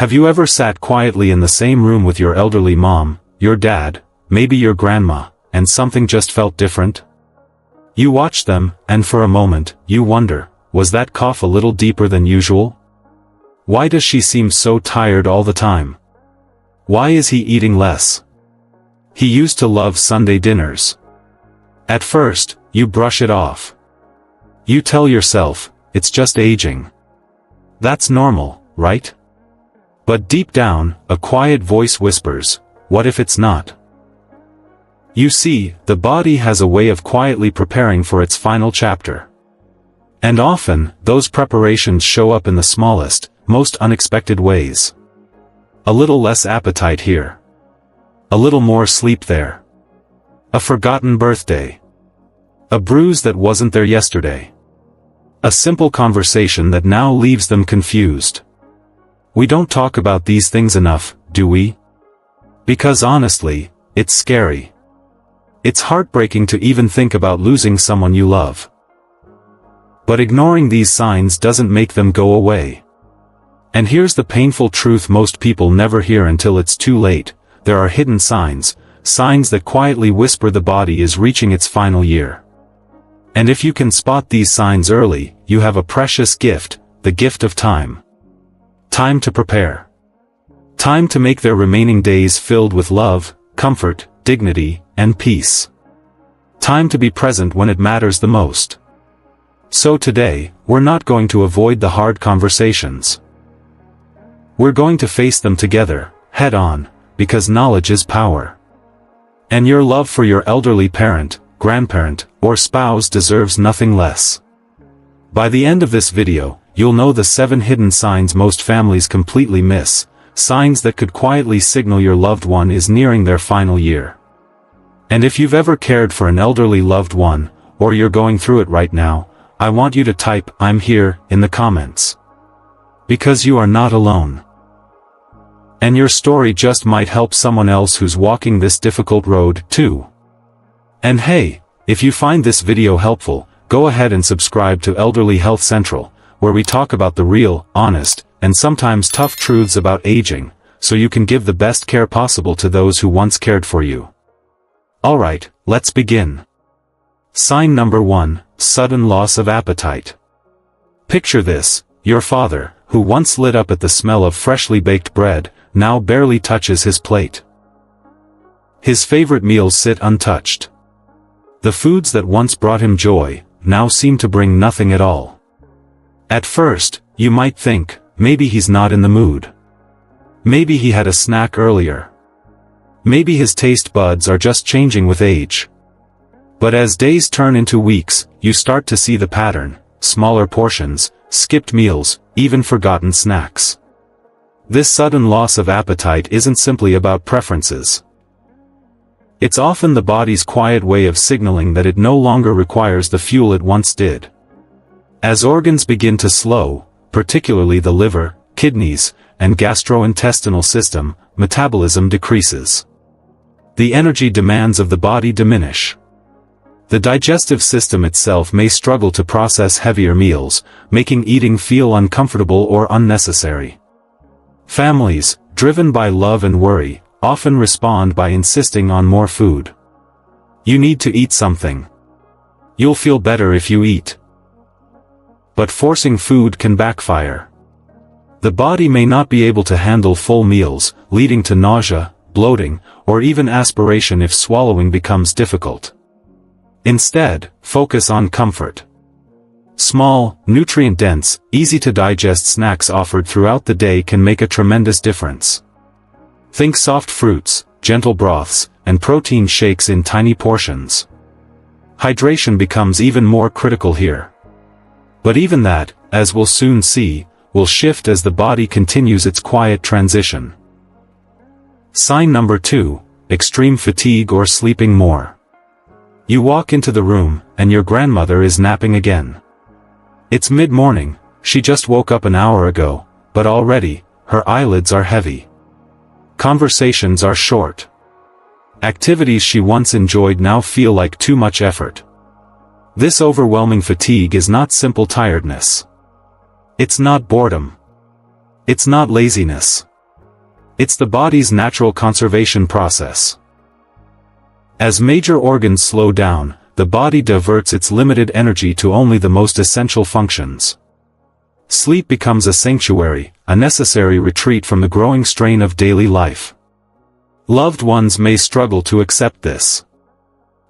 Have you ever sat quietly in the same room with your elderly mom, your dad, maybe your grandma, and something just felt different? You watch them, and for a moment, you wonder, was that cough a little deeper than usual? Why does she seem so tired all the time? Why is he eating less? He used to love Sunday dinners. At first, you brush it off. You tell yourself, it's just aging. That's normal, right? But deep down, a quiet voice whispers, what if it's not? You see, the body has a way of quietly preparing for its final chapter. And often, those preparations show up in the smallest, most unexpected ways. A little less appetite here. A little more sleep there. A forgotten birthday. A bruise that wasn't there yesterday. A simple conversation that now leaves them confused. We don't talk about these things enough, do we? Because honestly, it's scary. It's heartbreaking to even think about losing someone you love. But ignoring these signs doesn't make them go away. And here's the painful truth most people never hear until it's too late: there are hidden signs, signs that quietly whisper the body is reaching its final year. And if you can spot these signs early, you have a precious gift, the gift of time. Time to prepare. Time to make their remaining days filled with love, comfort, dignity, and peace. Time to be present when it matters the most. So today, we're not going to avoid the hard conversations. We're going to face them together, head on, because knowledge is power. And your love for your elderly parent, grandparent, or spouse deserves nothing less. By the end of this video, you'll know the 7 hidden signs most families completely miss, signs that could quietly signal your loved one is nearing their final year. And if you've ever cared for an elderly loved one, or you're going through it right now, I want you to type "I'm here" in the comments. Because you are not alone. And your story just might help someone else who's walking this difficult road, too. And hey, if you find this video helpful, go ahead and subscribe to Elderly Health Central, where we talk about the real, honest, and sometimes tough truths about aging, so you can give the best care possible to those who once cared for you. Alright, let's begin. Sign number 1, sudden loss of appetite. Picture this: your father, who once lit up at the smell of freshly baked bread, now barely touches his plate. His favorite meals sit untouched. The foods that once brought him joy, now seem to bring nothing at all. At first, you might think, maybe he's not in the mood. Maybe he had a snack earlier. Maybe his taste buds are just changing with age. But as days turn into weeks, you start to see the pattern: smaller portions, skipped meals, even forgotten snacks. This sudden loss of appetite isn't simply about preferences. It's often the body's quiet way of signaling that it no longer requires the fuel it once did. As organs begin to slow, particularly the liver, kidneys, and gastrointestinal system, metabolism decreases. The energy demands of the body diminish. The digestive system itself may struggle to process heavier meals, making eating feel uncomfortable or unnecessary. Families, driven by love and worry, often respond by insisting on more food. You need to eat something. You'll feel better if you eat. But forcing food can backfire. The body may not be able to handle full meals, leading to nausea, bloating, or even aspiration if swallowing becomes difficult. Instead, focus on comfort. Small, nutrient-dense, easy-to-digest snacks offered throughout the day can make a tremendous difference. Think soft fruits, gentle broths, and protein shakes in tiny portions. Hydration becomes even more critical here. But even that, as we'll soon see, will shift as the body continues its quiet transition. Sign number 2, extreme fatigue or sleeping more. You walk into the room, and your grandmother is napping again. It's mid-morning, she just woke up an hour ago, but already, her eyelids are heavy. Conversations are short. Activities she once enjoyed now feel like too much effort. This overwhelming fatigue is not simple tiredness. It's not boredom. It's not laziness. It's the body's natural conservation process. As major organs slow down, the body diverts its limited energy to only the most essential functions. Sleep becomes a sanctuary, a necessary retreat from the growing strain of daily life. Loved ones may struggle to accept this.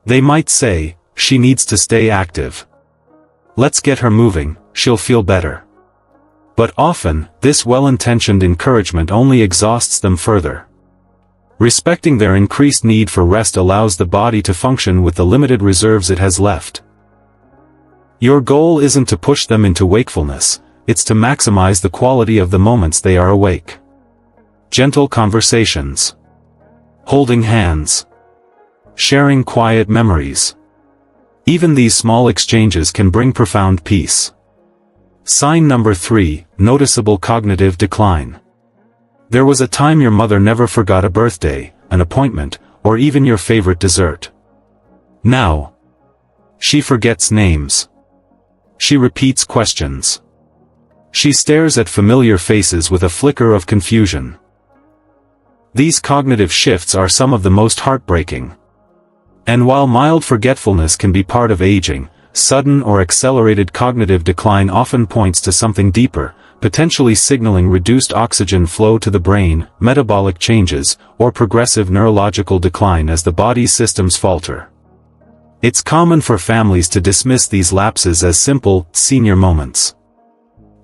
They might say, "She needs to stay active. Let's get her moving, she'll feel better." But often, this well-intentioned encouragement only exhausts them further. Respecting their increased need for rest allows the body to function with the limited reserves it has left. Your goal isn't to push them into wakefulness, it's to maximize the quality of the moments they are awake. Gentle conversations. Holding hands. Sharing quiet memories. Even these small exchanges can bring profound peace. Sign number 3, noticeable cognitive decline. There was a time your mother never forgot a birthday, an appointment, or even your favorite dessert. Now, she forgets names. She repeats questions. She stares at familiar faces with a flicker of confusion. These cognitive shifts are some of the most heartbreaking. And while mild forgetfulness can be part of aging, sudden or accelerated cognitive decline often points to something deeper, potentially signaling reduced oxygen flow to the brain, metabolic changes, or progressive neurological decline as the body's systems falter. It's common for families to dismiss these lapses as simple, senior moments.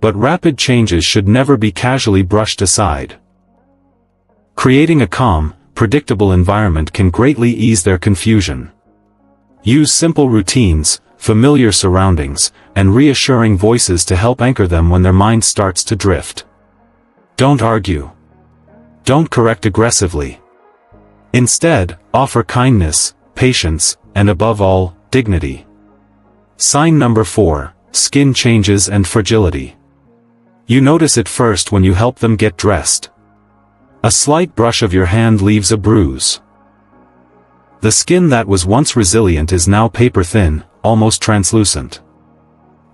But rapid changes should never be casually brushed aside. Creating a calm, predictable environment can greatly ease their confusion. Use simple routines, familiar surroundings, and reassuring voices to help anchor them when their mind starts to drift. Don't argue. Don't correct aggressively. Instead, offer kindness, patience, and above all, dignity. Sign number 4, skin changes and fragility. You notice it first when you help them get dressed. A slight brush of your hand leaves a bruise. The skin that was once resilient is now paper-thin, almost translucent.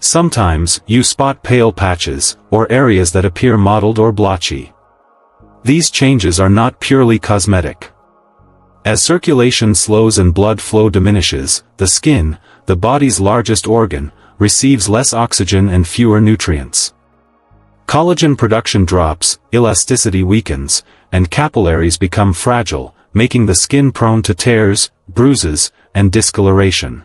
Sometimes, you spot pale patches, or areas that appear mottled or blotchy. These changes are not purely cosmetic. As circulation slows and blood flow diminishes, the skin, the body's largest organ, receives less oxygen and fewer nutrients. Collagen production drops, elasticity weakens, and capillaries become fragile, making the skin prone to tears, bruises, and discoloration.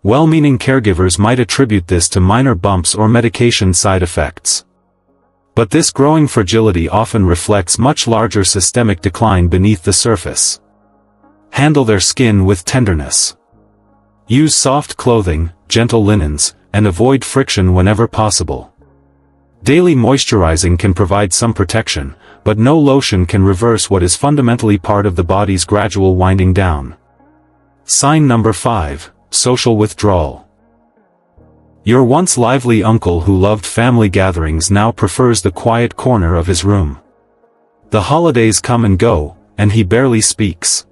Well-meaning caregivers might attribute this to minor bumps or medication side effects. But this growing fragility often reflects much larger systemic decline beneath the surface. Handle their skin with tenderness. Use soft clothing, gentle linens, and avoid friction whenever possible. Daily moisturizing can provide some protection, but no lotion can reverse what is fundamentally part of the body's gradual winding down. Sign number 5, social withdrawal. Your once lively uncle who loved family gatherings now prefers the quiet corner of his room. The holidays come and go, and he barely speaks.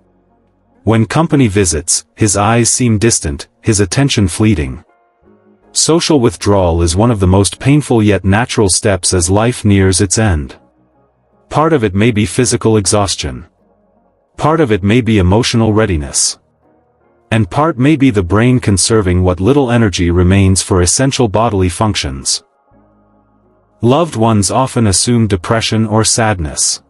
When company visits, his eyes seem distant, his attention fleeting. Social withdrawal is one of the most painful yet natural steps as life nears its end. Part of it may be physical exhaustion. Part of it may be emotional readiness. And part may be the brain conserving what little energy remains for essential bodily functions. Loved ones often assume depression or sadness.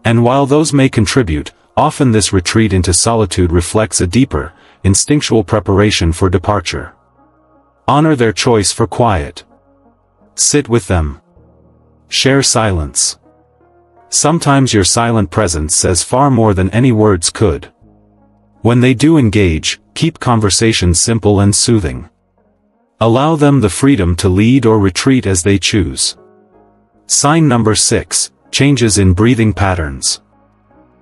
And while those may contribute, often this retreat into solitude reflects a deeper, instinctual preparation for departure. Honor their choice for quiet. Sit with them. Share silence. Sometimes your silent presence says far more than any words could. When they do engage, keep conversations simple and soothing. Allow them the freedom to lead or retreat as they choose. Sign number 6, changes in breathing patterns.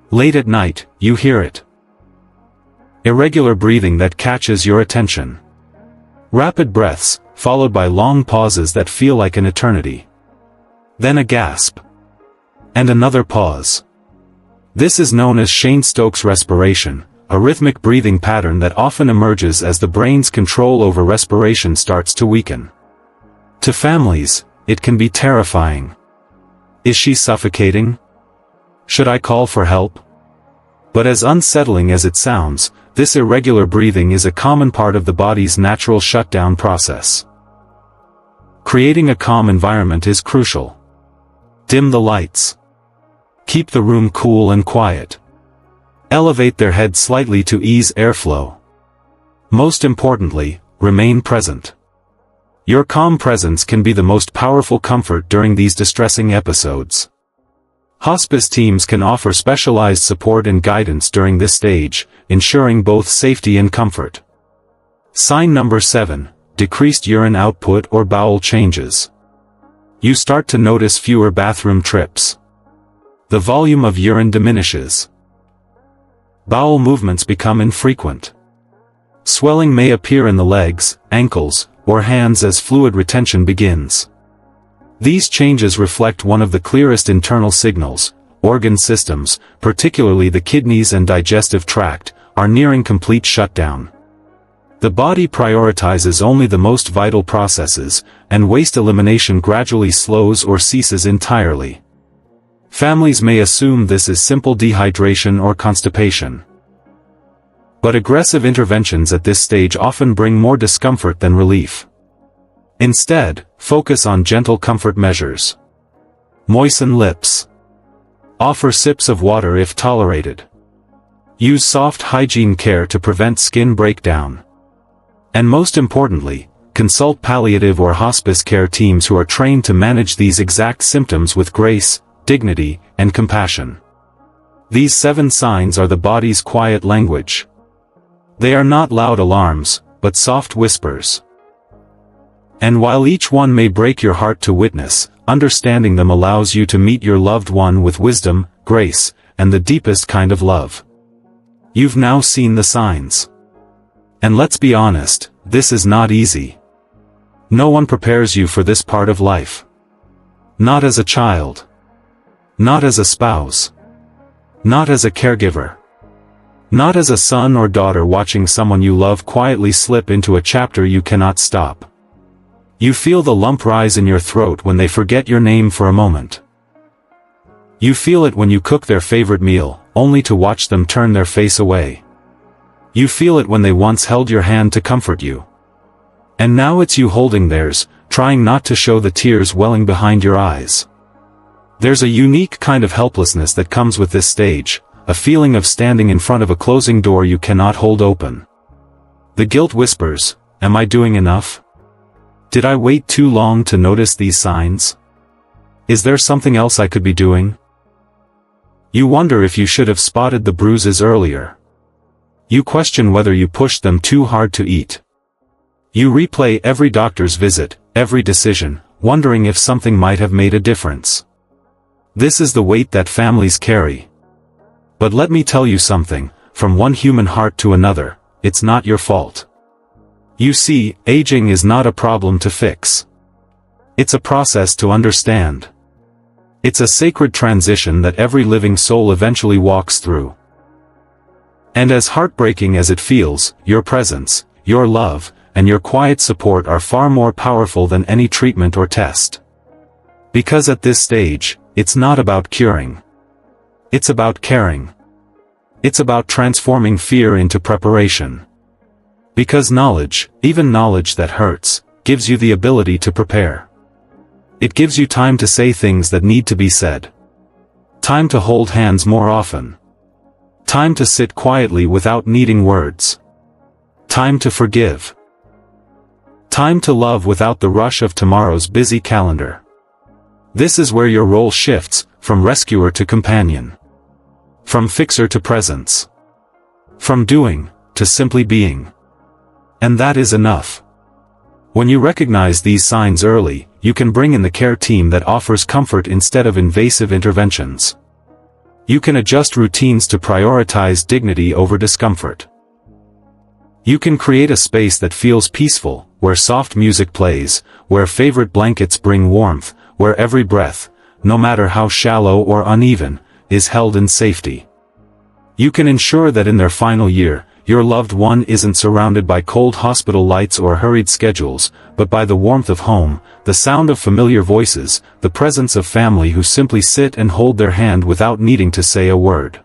Late at night, you hear it. Irregular breathing that catches your attention. Rapid breaths, followed by long pauses that feel like an eternity. Then a gasp. And another pause. This is known as Cheyne-Stokes respiration, a rhythmic breathing pattern that often emerges as the brain's control over respiration starts to weaken. To families, it can be terrifying. Is she suffocating? Should I call for help? But as unsettling as it sounds, this irregular breathing is a common part of the body's natural shutdown process. Creating a calm environment is crucial. Dim the lights. Keep the room cool and quiet. Elevate their head slightly to ease airflow. Most importantly, remain present. Your calm presence can be the most powerful comfort during these distressing episodes. Hospice teams can offer specialized support and guidance during this stage, ensuring both safety and comfort. Sign number 7, decreased urine output or bowel changes. You start to notice fewer bathroom trips. The volume of urine diminishes. Bowel movements become infrequent. Swelling may appear in the legs, ankles, or hands as fluid retention begins. These changes reflect one of the clearest internal signals: organ systems, particularly the kidneys and digestive tract, are nearing complete shutdown. The body prioritizes only the most vital processes, and waste elimination gradually slows or ceases entirely. Families may assume this is simple dehydration or constipation. But aggressive interventions at this stage often bring more discomfort than relief. Instead, focus on gentle comfort measures. Moisten lips. Offer sips of water if tolerated. Use soft hygiene care to prevent skin breakdown. And most importantly, consult palliative or hospice care teams who are trained to manage these exact symptoms with grace, dignity, and compassion. These 7 signs are the body's quiet language. They are not loud alarms, but soft whispers. And while each one may break your heart to witness, understanding them allows you to meet your loved one with wisdom, grace, and the deepest kind of love. You've now seen the signs. And let's be honest, this is not easy. No one prepares you for this part of life. Not as a child. Not as a spouse. Not as a caregiver. Not as a son or daughter watching someone you love quietly slip into a chapter you cannot stop. You feel the lump rise in your throat when they forget your name for a moment. You feel it when you cook their favorite meal, only to watch them turn their face away. You feel it when they once held your hand to comfort you. And now it's you holding theirs, trying not to show the tears welling behind your eyes. There's a unique kind of helplessness that comes with this stage, a feeling of standing in front of a closing door you cannot hold open. The guilt whispers, "Am I doing enough? Did I wait too long to notice these signs? Is there something else I could be doing?" You wonder if you should have spotted the bruises earlier. You question whether you pushed them too hard to eat. You replay every doctor's visit, every decision, wondering if something might have made a difference. This is the weight that families carry. But let me tell you something, from one human heart to another, it's not your fault. You see, aging is not a problem to fix. It's a process to understand. It's a sacred transition that every living soul eventually walks through. And as heartbreaking as it feels, your presence, your love, and your quiet support are far more powerful than any treatment or test. Because at this stage, it's not about curing. It's about caring. It's about transforming fear into preparation. Because knowledge, even knowledge that hurts, gives you the ability to prepare. It gives you time to say things that need to be said. Time to hold hands more often. Time to sit quietly without needing words. Time to forgive. Time to love without the rush of tomorrow's busy calendar. This is where your role shifts, from rescuer to companion. From fixer to presence. From doing, to simply being. And that is enough. When you recognize these signs early, you can bring in the care team that offers comfort instead of invasive interventions. You can adjust routines to prioritize dignity over discomfort. You can create a space that feels peaceful, where soft music plays, where favorite blankets bring warmth, where every breath, no matter how shallow or uneven, is held in safety. You can ensure that in their final year, your loved one isn't surrounded by cold hospital lights or hurried schedules, but by the warmth of home, the sound of familiar voices, the presence of family who simply sit and hold their hand without needing to say a word.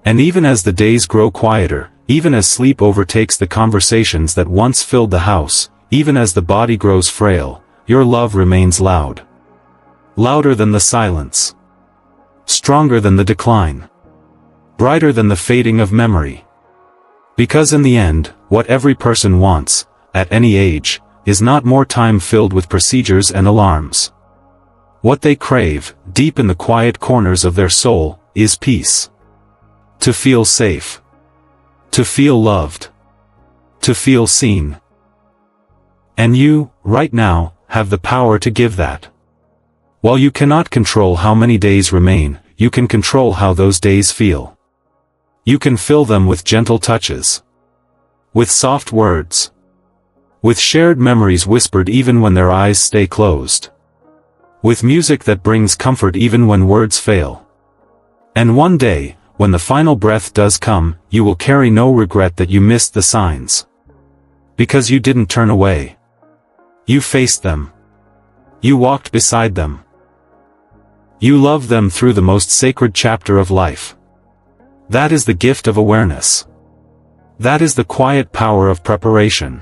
And even as the days grow quieter, even as sleep overtakes the conversations that once filled the house, even as the body grows frail, your love remains loud. Louder than the silence. Stronger than the decline. Brighter than the fading of memory. Because in the end, what every person wants, at any age, is not more time filled with procedures and alarms. What they crave, deep in the quiet corners of their soul, is peace. To feel safe. To feel loved. To feel seen. And you, right now, have the power to give that. While you cannot control how many days remain, you can control how those days feel. You can fill them with gentle touches. With soft words. With shared memories whispered even when their eyes stay closed. With music that brings comfort even when words fail. And one day, when the final breath does come, you will carry no regret that you missed the signs. Because you didn't turn away. You faced them. You walked beside them. You loved them through the most sacred chapter of life. That is the gift of awareness. That is the quiet power of preparation.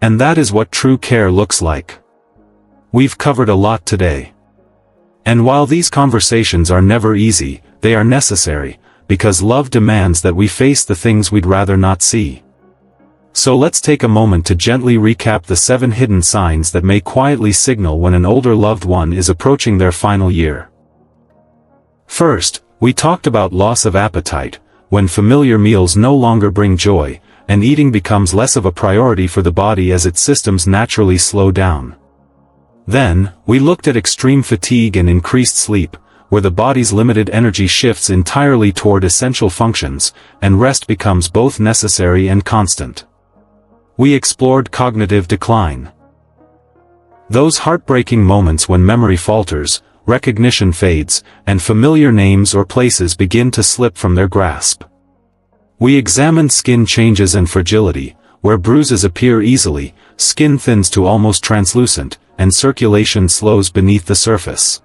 And that is what true care looks like. We've covered a lot today. And while these conversations are never easy, they are necessary, because love demands that we face the things we'd rather not see. So let's take a moment to gently recap the 7 hidden signs that may quietly signal when an older loved one is approaching their final year. First, we talked about loss of appetite, when familiar meals no longer bring joy, and eating becomes less of a priority for the body as its systems naturally slow down. Then, we looked at extreme fatigue and increased sleep, where the body's limited energy shifts entirely toward essential functions, and rest becomes both necessary and constant. We explored cognitive decline. Those heartbreaking moments when memory falters, recognition fades, and familiar names or places begin to slip from their grasp. We examined skin changes and fragility, where bruises appear easily, skin thins to almost translucent, and circulation slows beneath the surface.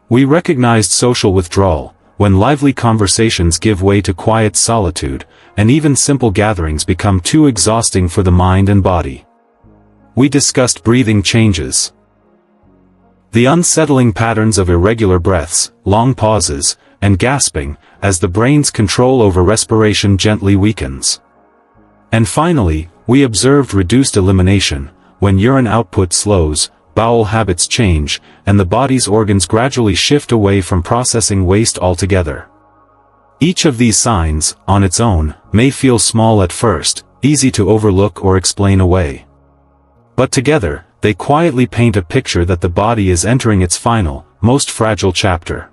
We recognized social withdrawal, when lively conversations give way to quiet solitude, and even simple gatherings become too exhausting for the mind and body. We discussed breathing changes. The unsettling patterns of irregular breaths, long pauses, and gasping, as the brain's control over respiration gently weakens. And finally, we observed reduced elimination, when urine output slows, bowel habits change, and the body's organs gradually shift away from processing waste altogether. Each of these signs, on its own, may feel small at first, easy to overlook or explain away. But together, they quietly paint a picture that the body is entering its final, most fragile chapter.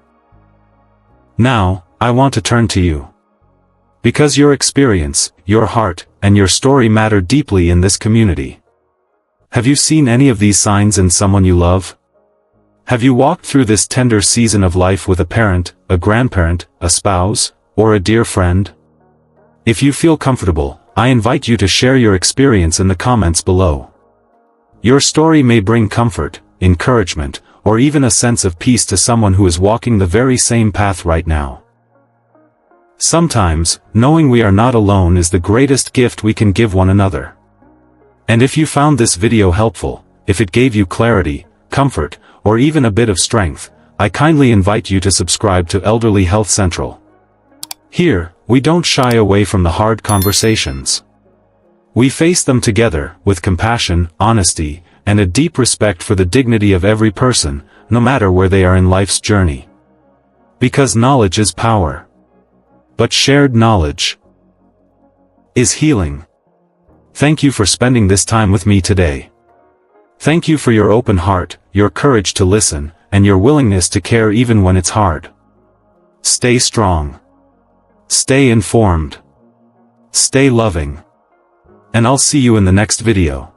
Now, I want to turn to you. Because your experience, your heart, and your story matter deeply in this community. Have you seen any of these signs in someone you love? Have you walked through this tender season of life with a parent, a grandparent, a spouse, or a dear friend? If you feel comfortable, I invite you to share your experience in the comments below. Your story may bring comfort, encouragement, or even a sense of peace to someone who is walking the very same path right now. Sometimes, knowing we are not alone is the greatest gift we can give one another. And if you found this video helpful, if it gave you clarity, comfort, or even a bit of strength, I kindly invite you to subscribe to Elderly Health Central. Here, we don't shy away from the hard conversations. We face them together, with compassion, honesty, and a deep respect for the dignity of every person, no matter where they are in life's journey. Because knowledge is power. But shared knowledge is healing. Thank you for spending this time with me today. Thank you for your open heart, your courage to listen, and your willingness to care even when it's hard. Stay strong. Stay informed. Stay loving. And I'll see you in the next video.